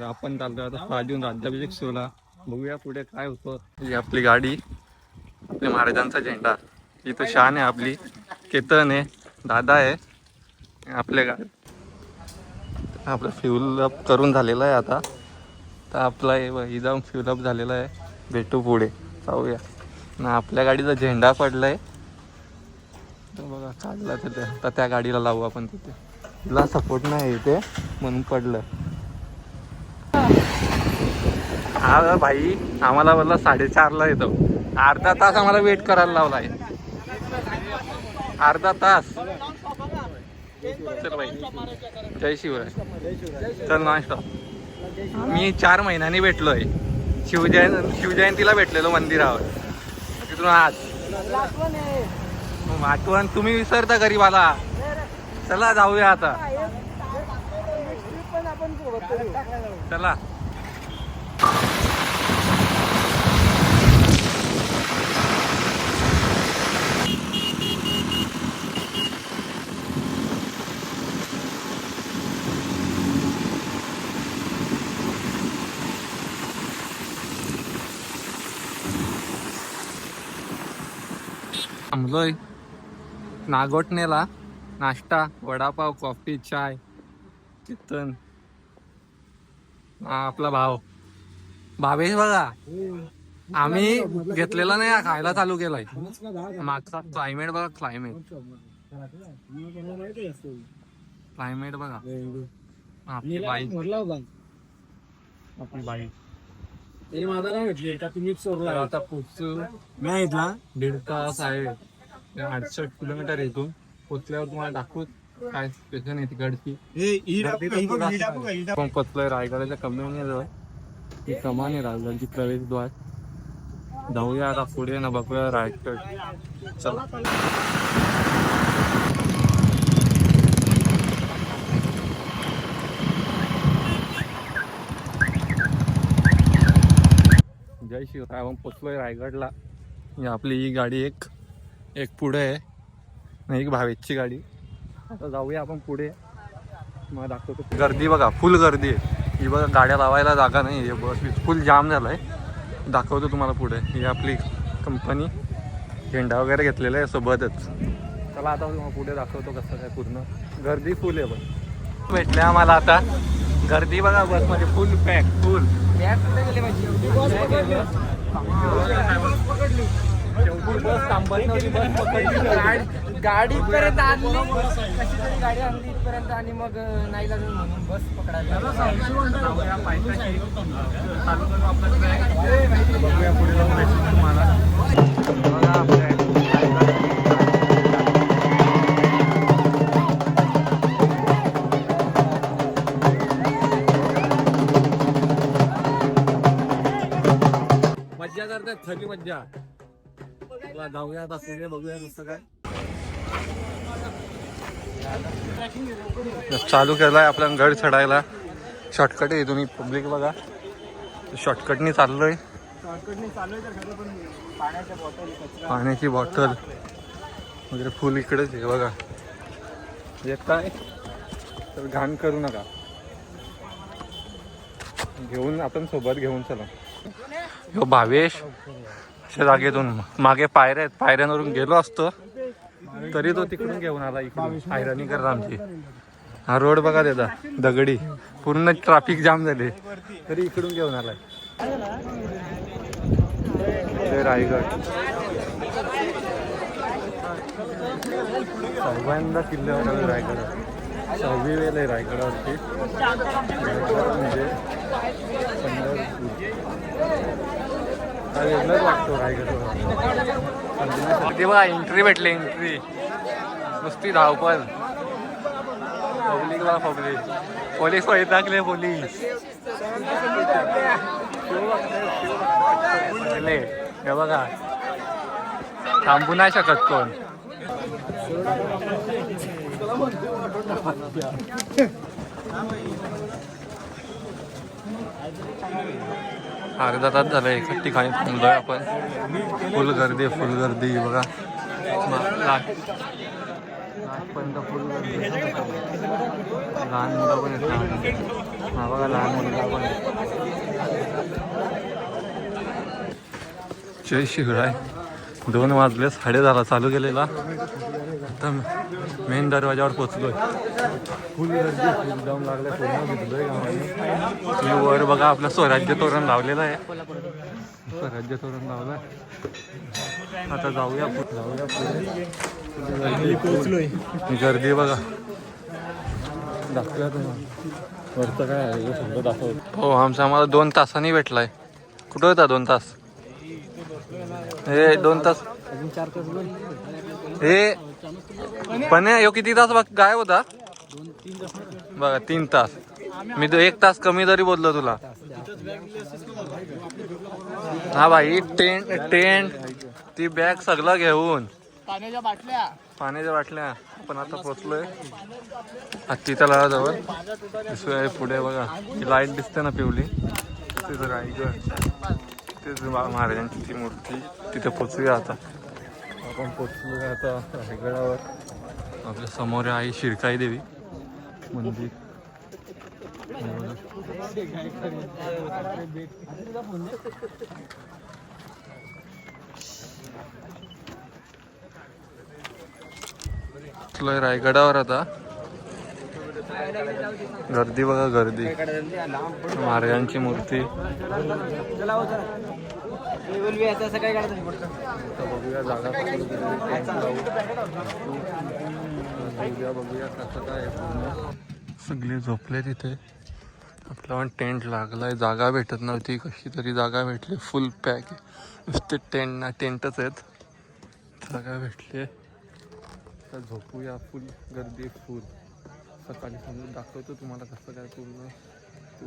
आपण चालतोय आता फाजून राज्याभिषेक सोहळा. बघूया पुढे काय होतं. ही आपली गाडी, आपल्या महाराजांचा झेंडा. इथं शान आहे आपली, केतन आहे, दादा आहे आपल्या गाडी. आपलं फ्युल अप करून झालेलं आहे आता. तर आपला एकदम फ्युल अप झालेला आहे. भेटू पुढे, जाऊया ना. आपल्या गाडीचा झेंडा पडलाय तर बघा, काढला तर त्या गाडीला लावू आपण तिथे. तिला सपोर्ट नाही इथे म्हणून पडलं. हा भाई, आम्हाला बोलला 4:30ला येतो. अर्धा तास आम्हाला वेट करायला लावलाय. अर्धा तास. चल भाई, जय शिवराय. चल नाश्ता. मी 4 महिन्यांनी भेटलोय. शिवजयंतीला भेटलेलो मंदिरावर. तिथून आज आठवण तुम्ही विसरता गरीबाला. चला जाऊया आता. चला. थांबलोय नागोठणेला. नाश्ता, वडापाव, कॉफी, चाय. चिकन. आपला भावेश बघा, आम्ही घेतलेला नाही, खायला चालू केलाय. मागचा क्लायमेट बघा, क्लायमेट बघा. आपली बाईक माझा नाही भेटली का तुम्हीच चोरला. आता पोचू. नाही 1.5 तास आहे. 68 किलोमीटर इथून. पोचल्यावर तुम्हाला दाखवू काय स्पेशल आहे तिकडची. पण पोचलोय रायगडाच्या कमानीजवळ. ही कमान आहे रायगडची प्रवेशद्वार. जाऊया आता पुढे ना, बघूया रायगड. चला. जय शिवराय. आपण पोचलोय रायगडला. ही आपली ही गाडी एक पुढे आहे, एक भावेशची गाडी. आता जाऊया आपण पुढे, मग दाखवतो. गर्दी बघा, फुल गर्दी आहे. ही बघा, गाड्या लावायला जागा नाही. बस फुल जाम झाला आहे. दाखवतो तुम्हाला पुढे. ही आपली कंपनी. झेंडा वगैरे घेतलेला आहे सोबतच. चला आता पुढे दाखवतो कसं काय. पूर्ण गर्दी फुल आहे. बस भेटले आम्हाला आता. गर्दी बघा बसमध्ये, फुल पॅक. फुल बस थांबत नव्हती. बस पकडली, गाडी इथपर्यंत आणली. कशी तरी गाडी आणली इथपर्यंत आणि मग नाही लागून म्हणून बस पकडायला. बघूया पुढे जाऊन भेटू तुम्हाला. मज्जा करतात, खरी मज्जा. जाऊया आता पुढे, बघूया नुसतं काय. चालू केलाय आपला गड चढायला. शॉर्टकट आहे. तुम्ही पब्लिक बघा, शॉर्टकटनी चाललोय. पाण्याची बॉटल वगैरे फुल इकडेच आहे बघा. येत काय तर घाण करू नका. घेऊन आपण सोबत घेऊन चला. हो भावेश, अशा जागेतून मागे पायऱ्या आहेत. पायऱ्यांवरून गेलो असतो तरी तो तिकडून घेऊन आला. इकडून हैराणी करत आमची. हा रोड बघा त्याचा दगडी, पूर्ण ट्रॅफिक जाम झाले तरी इकडून घेऊन आलाय. रायगड सर्वांना किल्ल्यावर रायगड. 6वी वेळ आहे रायगडावरती. म्हणजे वेगळंच वाटतो रायगडवर. ते बघा एंट्री भेटली. एंट्री नुसती धावपळ. पब्लिक बघा, पब्लिक. पोलीस वैत टाकले. पोलीस हे बघा, थांबू नाही शकत कोण. अर्धा तास झालं एका ठिकाणी थांबलोय आपण. फुल गर्दी, फुल गर्दी बघा. फुल गर्दी. लहान मुलं पण आहेत. हा बघा लहान मुलगा पण आहे. जय शिवराय. 2 वाजले, 10:30 चालू केलेला. आता मेन दरवाजावर पोचलोय. फुल गर्दी, फुल जाम लागलाय, पूर्ण भिजलोय गावाने. वर बघा आपलं स्वराज्य तोरण लावलेलं आहे. स्वराज्य तोरण लावलंय. आता जाऊया पुढे. पोहोचलोय. गर्दी बघा. दाखवूया तुम्हाला वरचं काय आहे सगळं दाखवत. हो आम्हाला 2 तासांनी भेटलाय. कुठं होता 2 तास? हे 2 तास अजून 4 तास हे पण यो किती तास गायब होता? 2-3 तास बघा 3 तास. मी तो 1 तास कमी तरी बोललो तुला. हा भाई टेंट ती बॅग सगळं घेऊन पाण्याच्या बाटल्या आपण आता पोचलोय हत्ती तलावाजवळ. दिसतोय पुढे बघा ती लाईट दिसते ना पिवली, तिथं रायगड, तिथे महाराजांची ती मूर्ती. तिथे पोचूया आता. आपण पोचलो आता रायगडावर. आपल्या समोर आहे शिरकाई देवी मंदिर. रायगडावर आता गर्दी बघा, गर्दी. महाराजांची मूर्ती. बघूया जागा बघूया कसं काय पूर्ण. सगळे झोपले तिथे. आपला पण टेंट लागलाय. जागा भेटत नव्हती, कशी तरी जागा भेटली. फुल पॅक आहे, नुसते टेंटच आहेत. जागा भेटली. तर झोपूया. फुल गर्दी, फुल. सकाळी समजून दाखवतो तुम्हाला कसं काय पूर्ण.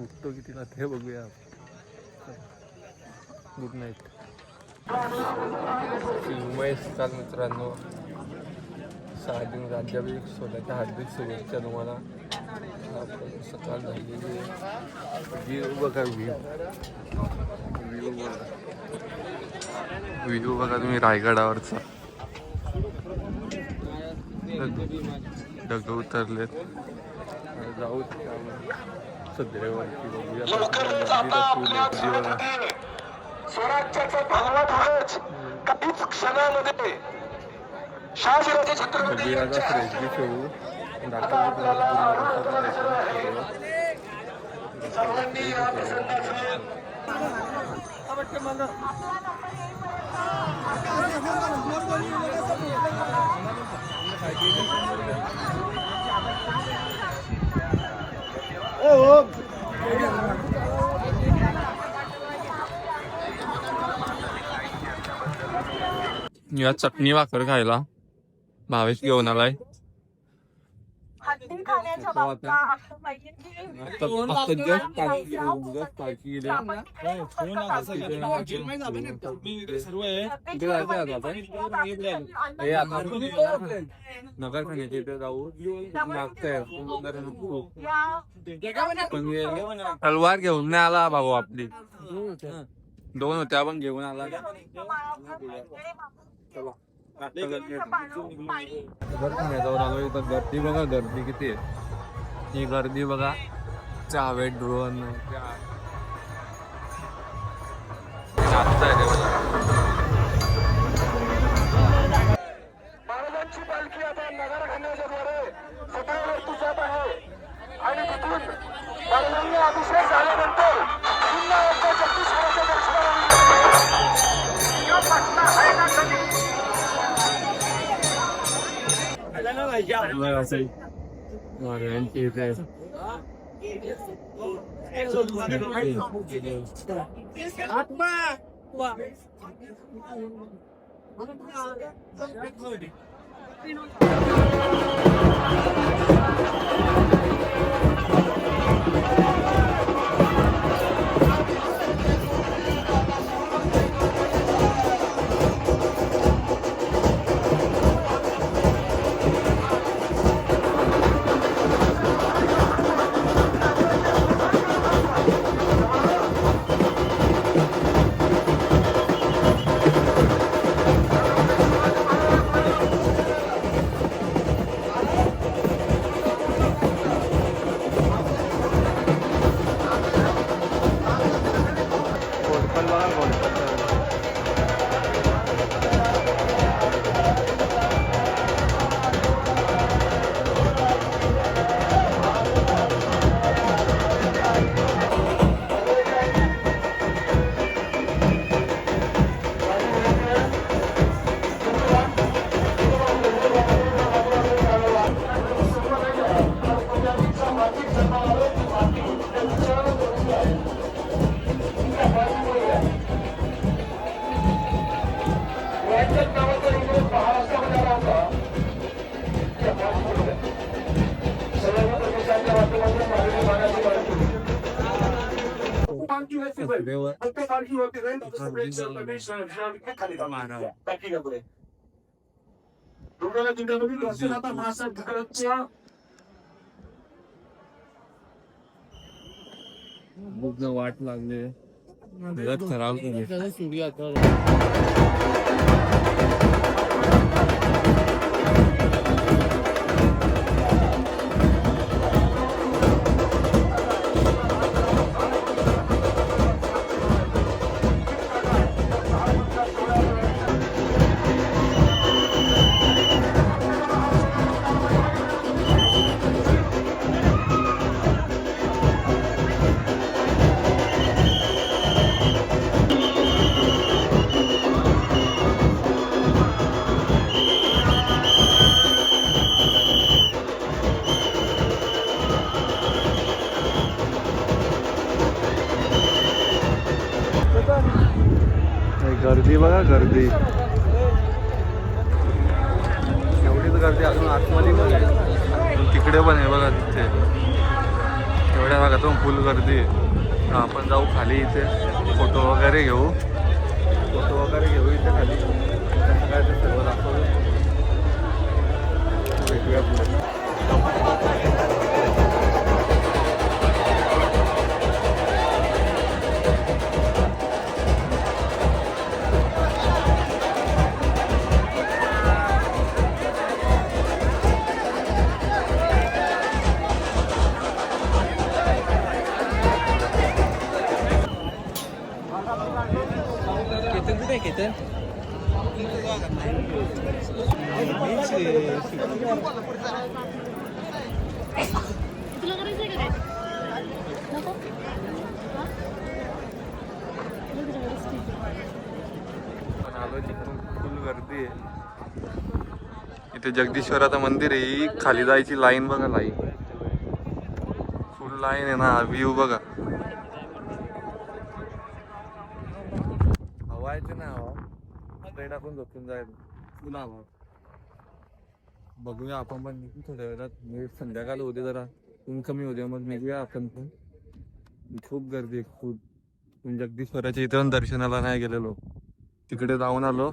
उठतो कितीला ते बघूया. Good night. उमेश काल मित्रांनो, 6 दिन राज्याभिषेक सोहळ्याच्या हार्दिक शुभेच्छा तुम्हाला. सकाळ झालेली व्ह्यू बघा. व्ह्यू बघा तुम्ही रायगडावरचा. ढग उतरलेत. जाऊ सध्यावरती बघूया. स्वराज्याचा भगवा ध्वज काहीच क्षणामध्ये शहाजीराजे छत्रपती फ्रेशली ठेवू. सर्वांनी या प्रसंगाचं या चटणी भाकर खायला भावेश घेऊन आलाय. हत्ती खाण्याच्या बाबतीत आपलं पाहिजे नगर खाण्याचे इथे जाऊ मागताय. तलवार घेऊन नाही आला भाऊ. आपली 2 होत्या पण घेऊन आला. खाण्याजवळ आलो. इथं गर्दी बघा, गर्दी किती आहे. ही गर्दी बघा. हवेत ड्रोन महाराजांची पालखी आता नगरखान्याच्या द्वारे सगळ्यावरती जात आहे आणि तिथून महाराजांनी अभिषेक झाल्यानंतर पुन्हा एकदा जगदीश्वराच्या फक्त पालखी वरती जाईल खाली बाकी का पुढे आता महाराष्ट्र वाट लागले खराब गर्दी बघा गर्दी एवढीच गर्दी अजून आतमध्ये पण आहे तिकडे पण आहे बघा तिथे एवढ्या भागातून फुल गर्दी आहे. आपण जाऊ खाली इथे फोटो वगैरे घेऊ इथे खाली कसं काय ते सर्व दाखवू भेटूया पुढे. केतन कुठे केतन तुला करायचंय का काय नको पण आलो तिकडून फुल गर्दी आहे. इथे जगदीश्वराचं मंदिर आहे. ही खाली जायची लाईन बघा लाईन फुल लाईन आहे ना. व्ह्यू बघा हवायचं ना हवा टाकून झोपून जायचं तुला हवा. बघूया आपण पण थोड्या वेळात संध्याकाळ होते जरा ऊन कमी होते मग निघूया आपण पण. खूप गर्दी आहे खूप. जगदीश्वराच्या इथं दर्शनाला नाही गेलेलो तिकडे जाऊन आलो.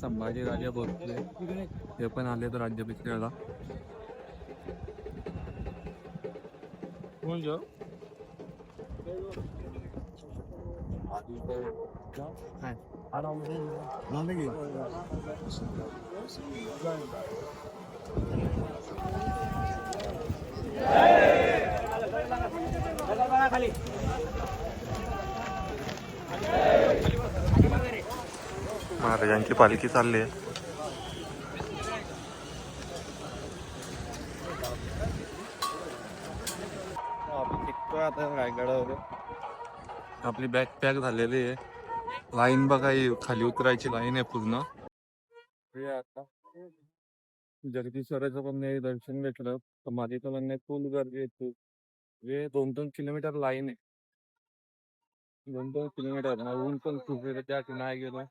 संभाजी राजा भोसले हे पण आले तर राज्याभिषेकाला. महाराजांची पालखी चालली आहे. आता रायगडावर आपली बॅग पॅक झालेली आहे. लाईन बघा ही खाली उतरायची लाईन आहे पूर्ण. आता जगदीश्वराचं पण नाही दर्शन भेटलं तर माझी तर म्हणणे फुल गर्दी येते. 2-2 किलोमीटर लाईन आहे. 2-2 किलोमीटर ऊन पण खूप वेळ त्या नाही गेलो.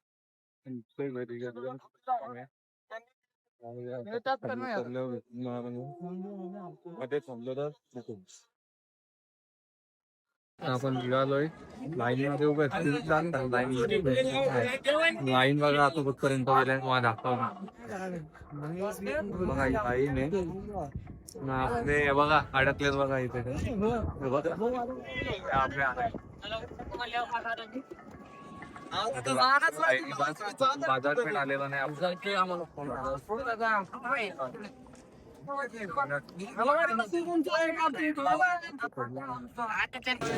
मध्ये थांबलो तर आपण निघालोय लाईन मध्ये लाईन बघा आता कुठपर्यंत गेल्या मला दाखवा बघा लाईन आहे आपले बघा अडकलेत बघा इथे बाजारपेठ आलेला नाही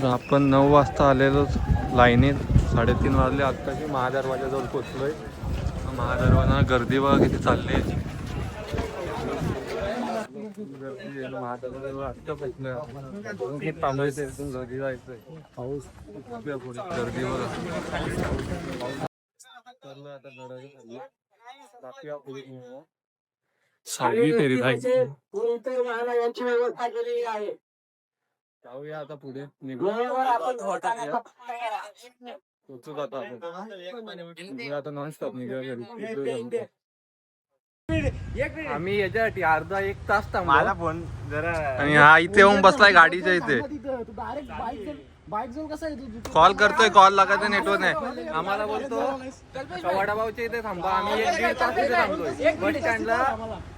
आपण 9 वाजता आलेलो लाईनीत 3:30 वाजले आत्ताची महादरवाजाजवळ पोचलोय. महादरवाजा गर्दी बघा किती चालली आहे. गर्दी आहे महादरवाजाजवळ आत्ता पोचलोय. थांबायचं इथून घरी जायचंय. पाऊस पुढे गर्दी बघा. आता सहावी फेरी जायची. जाऊया आता पुढे निघू पोचू आता आपण आता नॉनस्टॉप निघूया घरी. आम्ही याच्यासाठी अर्धा 1 तास थांबला फोन जरा आणि हा इथे येऊन बसलाय गाडीच्या इथे. कॉल करतोय, कॉल लागायचं नेटवर्क नाही. आम्हाला बोलतो वडापावच्या इथे थांबा. आम्ही 1-1.5 तास इथे थांबतोय. बस स्टँडला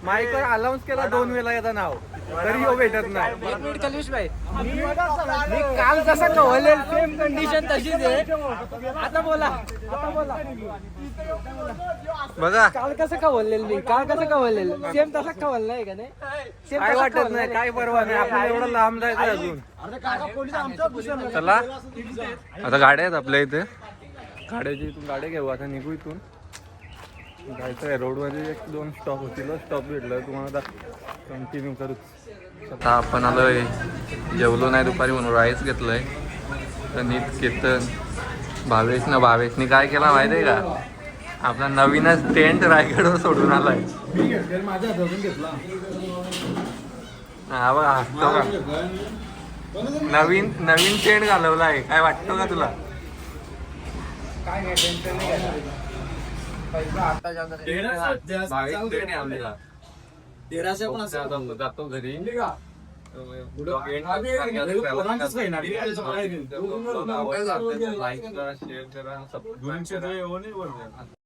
माईकवर अनाऊन्स केला 2 वेळा याचं नाव, तरी हो भेटत नाही. 1 मिनिट कल्विश भाई, मी काल कसं कवलेल सेम कंडिशन तशीच आहे. आता बोला बघा काल कसं कवलेल मी, काल कसं कवलेल सेम तसा कवललाय का नाही. सेम काय वाटत नाही, काय परवा नाही. आपल्याला एवढं लांब जायचं अजून. चला आता गाड्या आहेत आपल्या इथे. गाड्याची इथून गाड्या घेऊ आता निघू इथून. जायचं आहे रोडमध्ये 1-2 स्टॉप होतील. स्टॉप भेटलं तुम्हाला कंटिन्यू करू. आता आपण आलोय, जेवलो नाही दुपारी म्हणून राईस घेतलंय. तर नीट केतन भावेशनी काय केला माहिती आहे का, आपला नवीनच टेंट रायगडवर सोडून आलाय. हा बघा हसतो का. नवीन टेंट घालवलाय. काय वाटतं का तुला. जातो घरी. लाईक करा, शेअर करा, सबस्क्राईब करा.